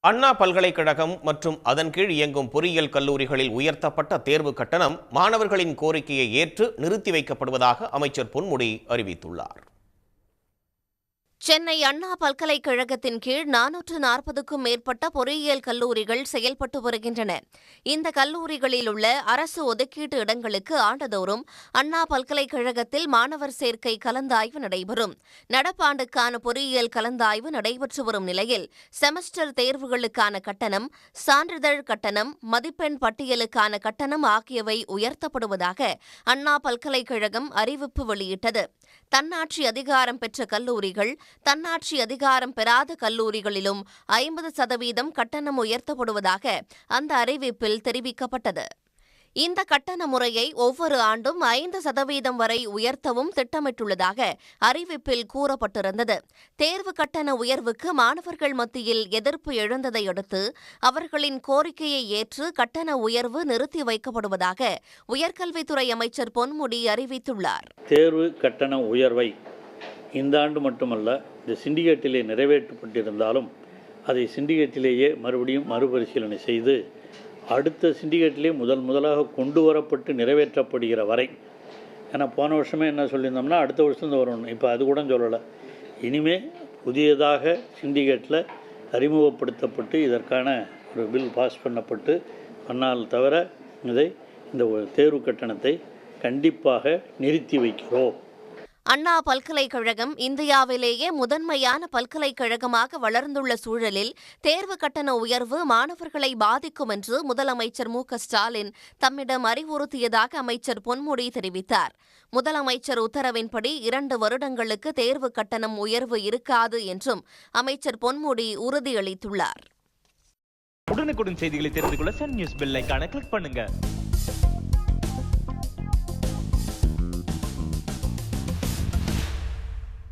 அண்ணா பல்கலைக்கழகம் மற்றும் அதன் கீழ் இயங்கும் பொறியியல் கல்லூரிகளில் உயர்த்தப்பட்ட தேர்வு கட்டணம் மாணவர்களின் கோரிக்கையை ஏற்று நிறுத்தி வைக்கப்படுவதாக அமைச்சர் பொன்முடி அறிவித்துள்ளார். சென்னை அண்ணா பல்கலைக்கழகத்தின் கீழ் 440க்கும் மேற்பட்ட பொறியியல் கல்லூரிகள் செயல்பட்டு வருகின்றன. இந்த கல்லூரிகளில் உள்ள அரசு ஒதுக்கீட்டு இடங்களுக்கு ஆண்டுதோறும் அண்ணா பல்கலைக்கழகத்தில் மாணவர் சேர்க்கை கலந்தாய்வு நடைபெறும். நடப்பாண்டுக்கான பொறியியல் கலந்தாய்வு நடைபெற்று வரும் நிலையில் செமஸ்டர் தேர்வுகளுக்கான கட்டணம், சான்றிதழ் கட்டணம், மதிப்பெண் பட்டியலுக்கான கட்டணம் ஆகியவை உயர்த்தப்படுவதாக அண்ணா பல்கலைக்கழகம் அறிவிப்பு வெளியிட்டது. தன்னாட்சி அதிகாரம் பெற்ற கல்லூரிகள், தன்னாட்சி அதிகாரம் பெறாத கல்லூரிகளிலும் 50% கட்டணம் உயர்த்தப்படுவதாக அந்த அறிவிப்பில் தெரிவிக்கப்பட்டது. இந்த கட்டண முறையை ஒவ்வொரு ஆண்டும் 5% வரை உயர்த்தவும் திட்டமிட்டுள்ளதாக அறிவிப்பில் கூறப்பட்டிருந்தது. தேர்வு கட்டண உயர்வுக்கு மாணவர்கள் மத்தியில் எதிர்ப்பு எழுந்ததை அடுத்து அவர்களின் கோரிக்கையை ஏற்று கட்டண உயர்வு நிறுத்தி வைக்கப்படுவதாக உயர்கல்வித்துறை அமைச்சர் பொன்முடி அறிவித்துள்ளார். தேர்வு கட்டண உயர்வை இந்த ஆண்டு மட்டுமல்ல, இந்த சிண்டிகேட்டிலே நிறைவேற்றப்பட்டிருந்தாலும் அதை சிண்டிகேட்டிலேயே மறுபடியும் மறுபரிசீலனை செய்து அடுத்த சிண்டிகேட்டிலே முதலாக கொண்டு வரப்பட்டு நிறைவேற்றப்படுகிற வரை, ஏன்னா போன வருஷமே என்ன சொல்லியிருந்தோம்னா அடுத்த வருஷம் வரணும், இப்போ அது கூட சொல்லலை. இனிமே புதியதாக சிண்டிகேட்டில் அறிமுகப்படுத்தப்பட்டு இதற்கான ஒரு பில் பாஸ் பண்ணப்பட்டு பண்ணால் தவிர இந்த தேர்வு கட்டணத்தை கண்டிப்பாக நிறுத்தி வைக்கிறோம். அண்ணா பல்கலைக்கழகம் இந்தியாவிலேயே முதன்மையான பல்கலைக்கழகமாக வளர்ந்துள்ள சூழலில் தேர்வு கட்டண உயர்வு மாணவர்களை பாதிக்கும் என்று முதலமைச்சர் மு.க.ஸ்டாலின் தம்மிடம் அறிவுறுத்தியதாக அமைச்சர் பொன்முடி தெரிவித்தார். முதலமைச்சர் உத்தரவின்படி 2 வருடங்களுக்கு தேர்வு கட்டணம் உயர்வு இருக்காது என்றும் அமைச்சர் பொன்முடி உறுதியளித்துள்ளார். உடனுக்குடன் செய்திகளை தெரிந்து கொள்ள சன் நியூஸ் பெல் ஐகானை கிளிக் பண்ணுங்க.